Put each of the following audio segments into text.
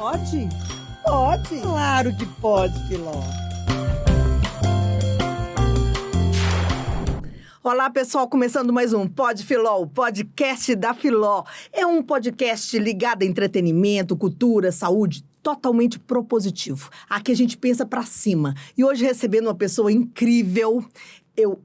Pode? Pode. Claro que pode, Filó. Olá, pessoal, começando mais um Pod Filó, o podcast da Filó. É um podcast ligado a entretenimento, cultura, saúde, totalmente propositivo. Aqui a gente pensa pra cima. E hoje recebendo uma pessoa incrível, eu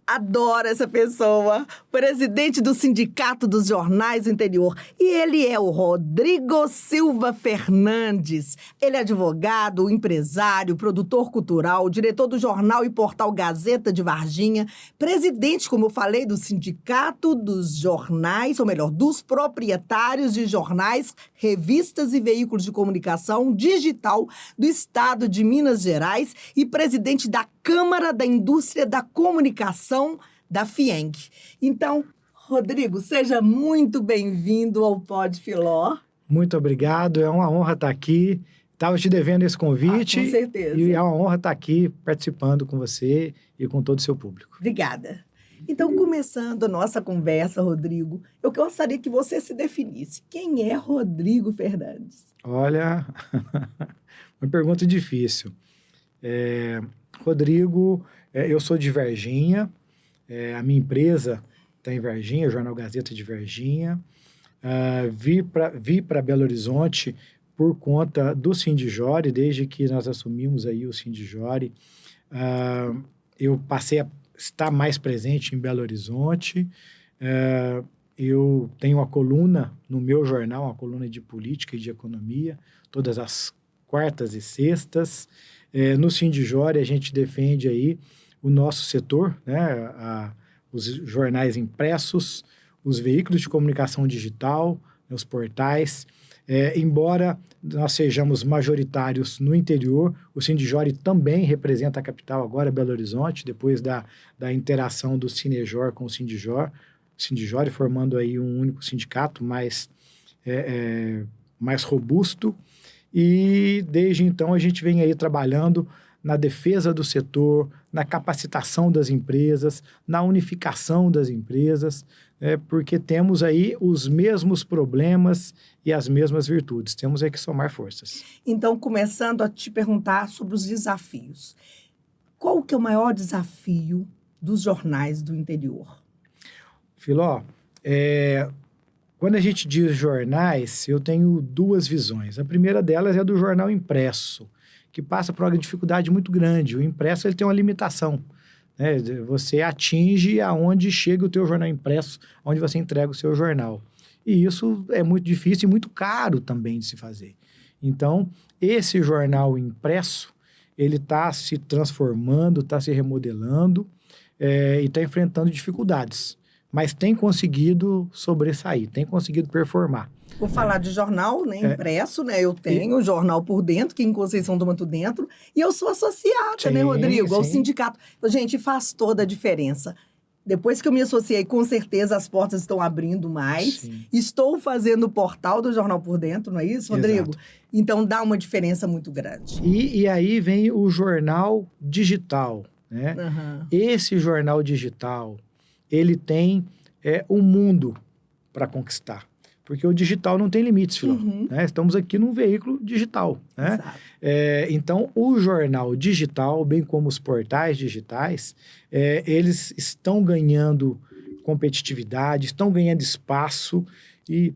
adoro essa pessoa, presidente do Sindicato dos Jornais do Interior. E ele é o Rodrigo Silva Fernandes. Ele é advogado, empresário, produtor cultural, diretor do jornal e portal Gazeta de Varginha, presidente, como eu falei, do Sindicato dos Jornais, ou melhor, dos proprietários de jornais, revistas e veículos de comunicação digital do Estado de Minas Gerais e presidente da Câmara da Indústria da Comunicação da FIENG. Então, Rodrigo, seja muito bem-vindo ao Pod Filó. Muito obrigado, é uma honra estar aqui. Estava te devendo esse convite. Com certeza. E é uma honra estar aqui participando com você e com todo o seu público. Obrigada. Então, começando a nossa conversa, Rodrigo, eu gostaria que você se definisse. Quem é Rodrigo Fernandes? Olha, uma pergunta difícil. Rodrigo, eu sou de Varginha, a minha empresa está em Varginha, o Jornal Gazeta de Varginha. Vi para Belo Horizonte por conta do Sindijore, desde que nós assumimos aí o Sindijore. Eu passei a estar mais presente em Belo Horizonte. Eu tenho uma coluna no meu jornal, uma coluna de política e de economia, todas as quartas e sextas. No Sindijore, a gente defende aí o nosso setor, né? Os jornais impressos, os veículos de comunicação digital, os portais. Embora nós sejamos majoritários no interior, o Sindijore também representa a capital agora, Belo Horizonte, depois da interação do Cinejor com o Sindijore, formando aí um único sindicato mais robusto. E desde então a gente vem aí trabalhando na defesa do setor, na capacitação das empresas, na unificação das empresas, porque temos aí os mesmos problemas e as mesmas virtudes. Temos aí que somar forças. Então, começando a te perguntar sobre os desafios. Qual que é o maior desafio dos jornais do interior? Filó, quando a gente diz jornais, eu tenho duas visões. A primeira delas é do jornal impresso, que passa por uma dificuldade muito grande. O impresso ele tem uma limitação, né? Você atinge aonde chega o teu jornal impresso, onde você entrega o seu jornal. E isso é muito difícil e muito caro também de se fazer. Então, esse jornal impresso, ele está se transformando, está se remodelando e está enfrentando dificuldades. Mas tem conseguido sobressair, tem conseguido performar. Vou falar de jornal, né, impresso, né? Eu tenho o Jornal por Dentro, que em Conceição do Mato Dentro, e eu sou associada, Sim, né, Rodrigo, ao sim. sindicato. Gente, faz toda a diferença. Depois que eu me associei, com certeza as portas estão abrindo mais. Sim. Estou fazendo o portal do Jornal por Dentro, não é isso, Rodrigo? Exato. Então dá uma diferença muito grande. E aí vem o jornal digital, né? Uhum. Esse jornal digital, ele tem um mundo para conquistar. Porque o digital não tem limites, Filó. Né? Estamos aqui num veículo digital. Né? Exato. Então, o jornal digital, bem como os portais digitais, eles estão ganhando competitividade, estão ganhando espaço e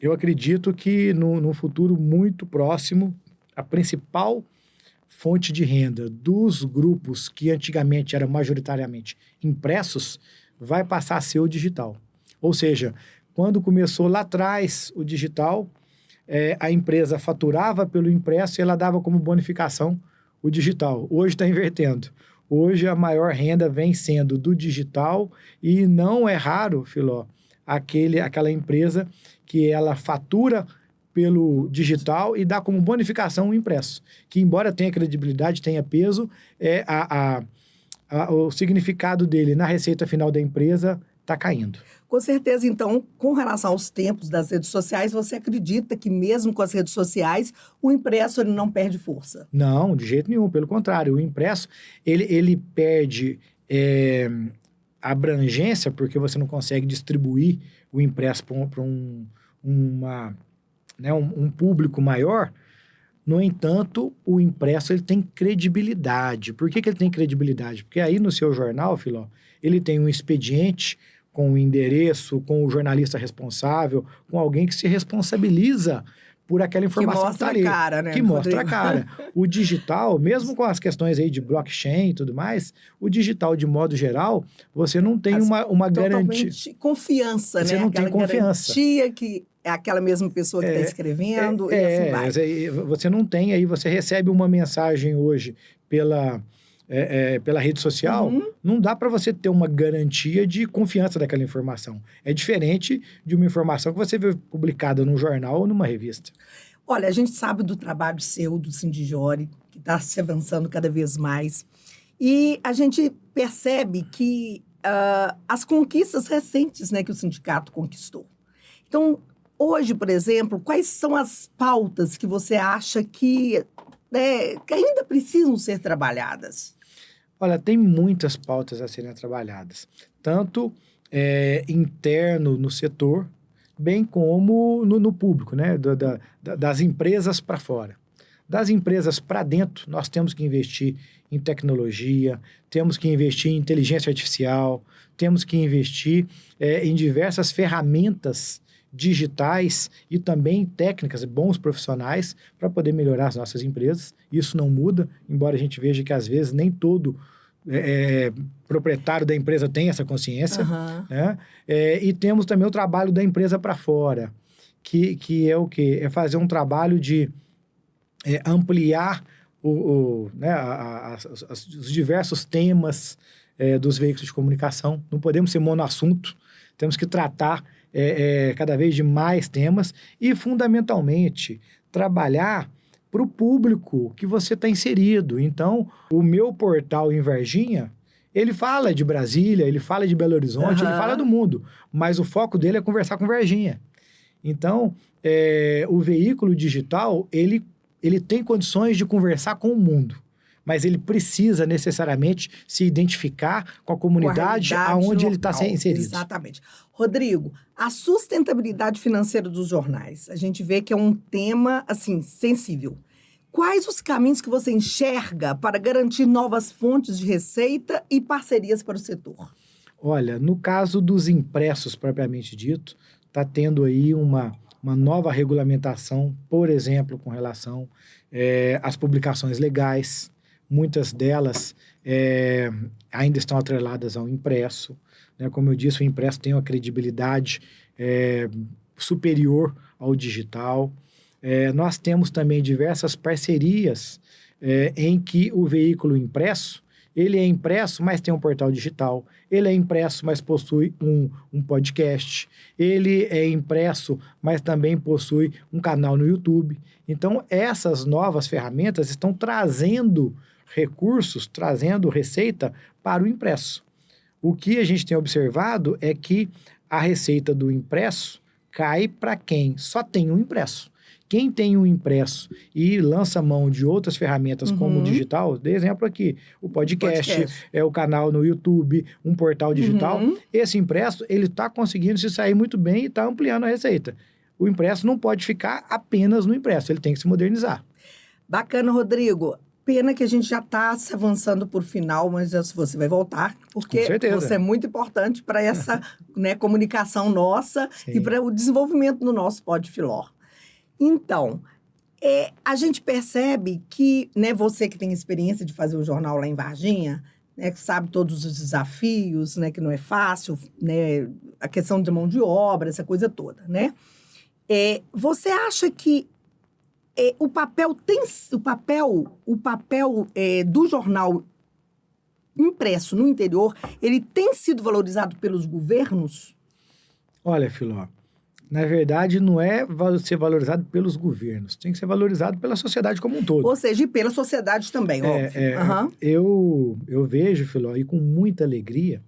eu acredito que no futuro muito próximo, a principal fonte de renda dos grupos que antigamente eram majoritariamente impressos vai passar a ser o digital. Ou seja, quando começou lá atrás o digital, a empresa faturava pelo impresso e ela dava como bonificação o digital. Hoje está invertendo. Hoje a maior renda vem sendo do digital e não é raro, Filó, aquela empresa que ela fatura pelo digital e dá como bonificação o impresso, que embora tenha credibilidade, tenha peso, o significado dele na receita final da empresa está caindo. Com certeza, então, com relação aos tempos das redes sociais, você acredita que mesmo com as redes sociais, o impresso ele não perde força? Não, de jeito nenhum. Pelo contrário, o impresso ele perde abrangência, porque você não consegue distribuir o impresso para um público maior, No entanto, o impresso ele tem credibilidade. Por que ele tem credibilidade? Porque aí no seu jornal, Filó, ele tem um expediente com o endereço, com o jornalista responsável, com alguém que se responsabiliza por aquela informação que tá ali. Que mostra a cara, né? Que mostra a cara. O digital, mesmo com as questões aí de blockchain e tudo mais, o digital, de modo geral, você não tem uma garantia. Confiança, você né? não Aquela tem confiança. Garantia que é aquela mesma pessoa que está escrevendo e assim vai. Você não tem aí, você recebe uma mensagem hoje pela rede social, não dá para você ter uma garantia de confiança daquela informação. É diferente de uma informação que você vê publicada num jornal ou numa revista. Olha, a gente sabe do trabalho seu, do Sindijori, que está se avançando cada vez mais. E a gente percebe que as conquistas recentes, né, que o sindicato conquistou. Então, hoje, por exemplo, quais são as pautas que você acha que ainda precisam ser trabalhadas? Olha, tem muitas pautas a serem trabalhadas, tanto interno no setor, bem como no público, né? Das empresas para fora. Das empresas para dentro, nós temos que investir em tecnologia, temos que investir em inteligência artificial, temos que investir em diversas ferramentas digitais e também técnicas, bons profissionais para poder melhorar as nossas empresas. Isso não muda, embora a gente veja que às vezes nem todo proprietário da empresa tem essa consciência. Né? E temos também o trabalho da empresa para fora, que é o quê? É fazer um trabalho de ampliar os diversos temas dos veículos de comunicação. Não podemos ser monoassunto, temos que tratar cada vez de mais temas e, fundamentalmente, trabalhar para o público que você está inserido. Então, o meu portal em Varginha, ele fala de Brasília, ele fala de Belo Horizonte, ele fala do mundo, mas o foco dele é conversar com Varginha. Então, o veículo digital, ele tem condições de conversar com o mundo, mas ele precisa necessariamente se identificar com a comunidade aonde ele está inserido. Exatamente. Rodrigo, a sustentabilidade financeira dos jornais, a gente vê que é um tema, assim, sensível. Quais os caminhos que você enxerga para garantir novas fontes de receita e parcerias para o setor? Olha, no caso dos impressos propriamente dito, está tendo aí uma nova regulamentação, por exemplo, com relação às publicações legais. Muitas delas ainda estão atreladas ao impresso. Né? Como eu disse, o impresso tem uma credibilidade superior ao digital. Nós temos também diversas parcerias em que o veículo impresso, ele é impresso, mas tem um portal digital. Ele é impresso, mas possui um podcast. Ele é impresso, mas também possui um canal no YouTube. Então, essas novas ferramentas estão trazendo recursos, trazendo receita para o impresso. O que a gente tem observado é que a receita do impresso cai para quem só tem um impresso. Quem tem um impresso e lança mão de outras ferramentas como o digital, de exemplo aqui, o podcast, o canal no YouTube, um portal digital, esse impresso, ele está conseguindo se sair muito bem e está ampliando a receita. O impresso não pode ficar apenas no impresso, ele tem que se modernizar. Bacana, Rodrigo. Pena que a gente já está se avançando por final, mas você vai voltar, porque você é muito importante para essa comunicação nossa e para o desenvolvimento do nosso Podfiló. Então, a gente percebe que, você que tem experiência de fazer o jornal lá em Varginha, que sabe todos os desafios, que não é fácil, a questão de mão de obra, essa coisa toda, você acha que o papel do jornal impresso no interior, ele tem sido valorizado pelos governos? Olha, Filó, na verdade, não é ser valorizado pelos governos, tem que ser valorizado pela sociedade como um todo. Ou seja, e pela sociedade também, óbvio. Eu vejo, Filó, e com muita alegria,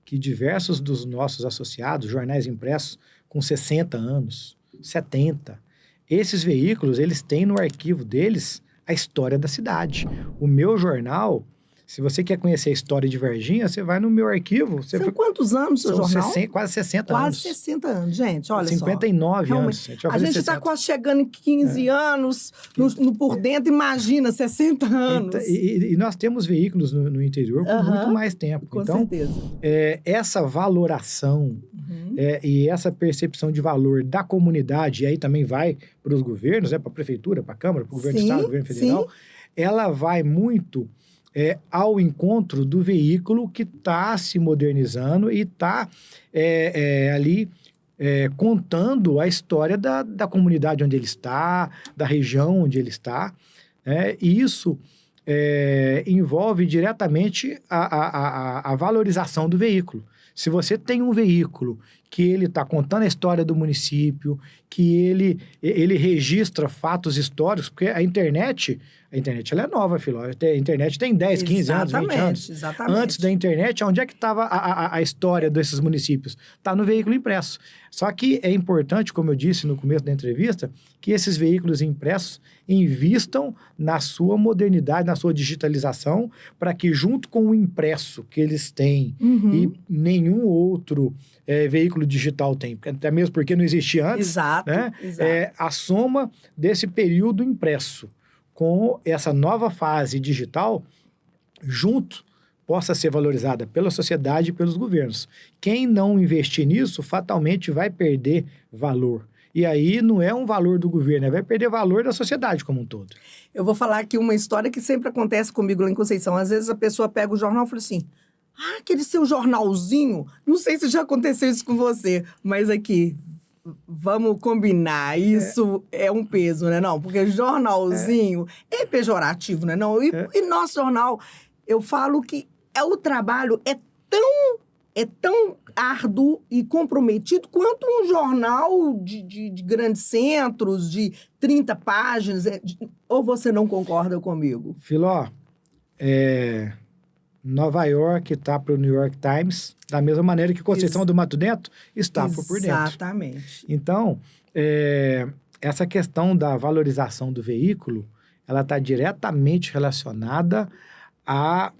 que diversos dos nossos associados, jornais impressos com 60 anos, 70, esses veículos, eles têm no arquivo deles a história da cidade. O meu jornal, Se você quer conhecer a história de Varginha, você vai no meu arquivo. São quantos anos o seu são jornal? Quase 60 anos. Quase 60 anos, gente, olha 59 só. anos. A gente está quase chegando em 15 anos no por dentro, imagina, 60 anos. E nós temos veículos no interior por muito mais tempo. Com então, certeza. Essa valoração e essa percepção de valor da comunidade, e aí também vai para os governos, para a prefeitura, para a Câmara, para o governo do Estado, governo federal, ela vai muito ao encontro do veículo que está se modernizando e está ali contando a história da comunidade onde ele está, da região onde ele está. E isso envolve diretamente a valorização do veículo. Se você tem um veículo que ele está contando a história do município, que ele registra fatos históricos, porque a internet ela é nova, Filó. A internet tem 10, 15 anos, 20 anos. Exatamente. Antes da internet, onde é que estava a história desses municípios? Está no veículo impresso. Só que é importante, como eu disse no começo da entrevista, que esses veículos impressos invistam na sua modernidade, na sua digitalização, para que junto com o impresso que eles têm e nenhum outro veículo digital tem, até mesmo porque não existia antes, exato. A soma desse período impresso com essa nova fase digital, junto, possa ser valorizada pela sociedade e pelos governos. Quem não investir nisso, fatalmente vai perder valor. E aí não é um valor do governo, vai perder valor da sociedade como um todo. Eu vou falar aqui uma história que sempre acontece comigo lá em Conceição. Às vezes a pessoa pega o jornal e fala assim, aquele seu jornalzinho, não sei se já aconteceu isso com você, mas aqui... Vamos combinar, isso é um peso, né? Não, porque jornalzinho é pejorativo, né? Não, e nosso jornal, eu falo que o trabalho é tão árduo e comprometido quanto um jornal de grandes centros, de 30 páginas. Ou você não concorda comigo? Filó, Nova York está para o New York Times, da mesma maneira que Conceição do Mato Dentro está por dentro. Exatamente. Então, essa questão da valorização do veículo, ela está diretamente relacionada à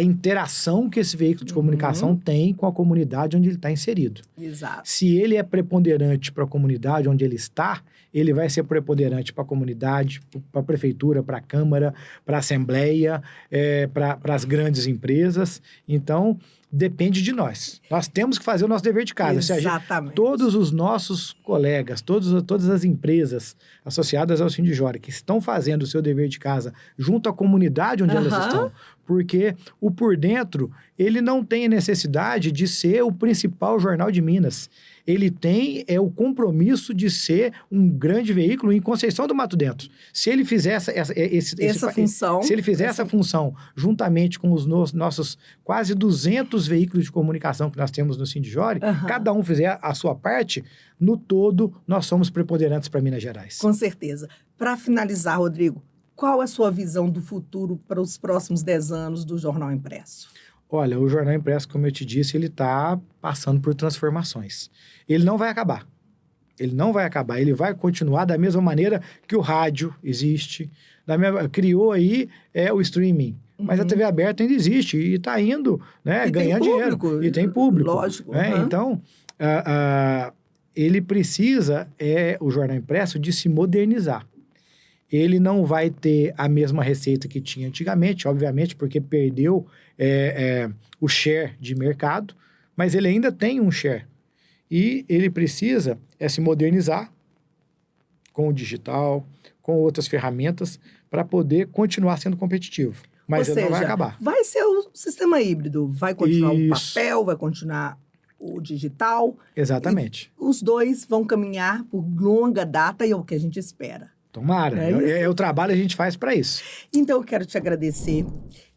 interação que esse veículo de comunicação tem com a comunidade onde ele está inserido. Exato. Se ele é preponderante para a comunidade onde ele está, ele vai ser preponderante para a comunidade, para a prefeitura, para a Câmara, para a Assembleia, para as grandes empresas. Então, depende de nós. Nós temos que fazer o nosso dever de casa. Exatamente. Todos os nossos colegas, todas as empresas associadas ao Sindijora que estão fazendo o seu dever de casa junto à comunidade onde elas estão, porque o Por Dentro, ele não tem a necessidade de ser o principal jornal de Minas. Ele tem o compromisso de ser um grande veículo em Conceição do Mato Dentro. Se ele fizer essa função juntamente com os nossos quase 200 veículos de comunicação que nós temos no Sindijore, cada um fizer a sua parte, no todo, nós somos preponderantes para Minas Gerais. Com certeza. Para finalizar, Rodrigo, qual é a sua visão do futuro para os próximos 10 anos do Jornal Impresso? Olha, o Jornal Impresso, como eu te disse, ele está passando por transformações. Ele não vai acabar. Ele vai continuar da mesma maneira que o rádio existe. Criou aí o streaming. Mas a TV aberta ainda existe e está indo, né, ganhando dinheiro. E tem público. Lógico. Então, ele precisa, o Jornal Impresso, de se modernizar. Ele não vai ter a mesma receita que tinha antigamente, obviamente, porque perdeu o share de mercado, mas ele ainda tem um share. E ele precisa se modernizar com o digital, com outras ferramentas, para poder continuar sendo competitivo. Mas ele não vai acabar. Vai ser o sistema híbrido. Vai continuar o papel, vai continuar o digital. Exatamente. Os dois vão caminhar por longa data e é o que a gente espera. Tomara. O trabalho a gente faz para isso. Então, eu quero te agradecer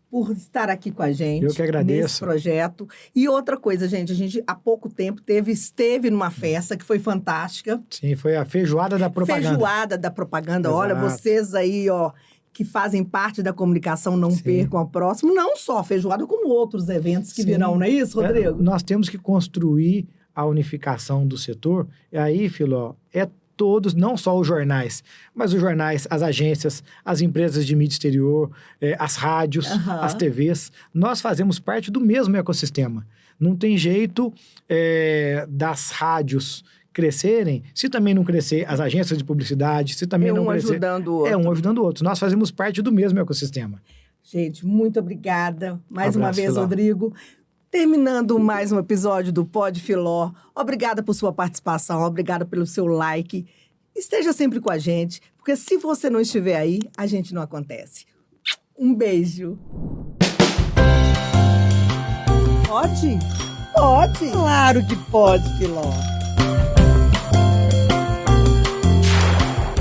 por estar aqui com a gente. Eu que agradeço. Nesse projeto. E outra coisa, gente, a gente há pouco tempo esteve numa festa que foi fantástica. Sim, foi a Feijoada da Propaganda. Feijoada da Propaganda. Exato. Olha, vocês aí, que fazem parte da comunicação, não percam a próxima. Não só a Feijoada, como outros eventos que virão, não é isso, Rodrigo? Nós temos que construir a unificação do setor. E aí, Filó, todos, não só os jornais, mas os jornais, as agências, as empresas de mídia exterior, as rádios, as TVs, nós fazemos parte do mesmo ecossistema. Não tem jeito das rádios crescerem, se também não crescer as agências de publicidade, se também não crescer... ajudando o outro. Um ajudando o outro. Nós fazemos parte do mesmo ecossistema. Gente, muito obrigada. Mais uma vez, Filó. Rodrigo. Terminando mais um episódio do Pod Filó. Obrigada por sua participação, obrigada pelo seu like. Esteja sempre com a gente, porque se você não estiver aí, a gente não acontece. Um beijo. Pode? Pode. Claro que pode, Filó.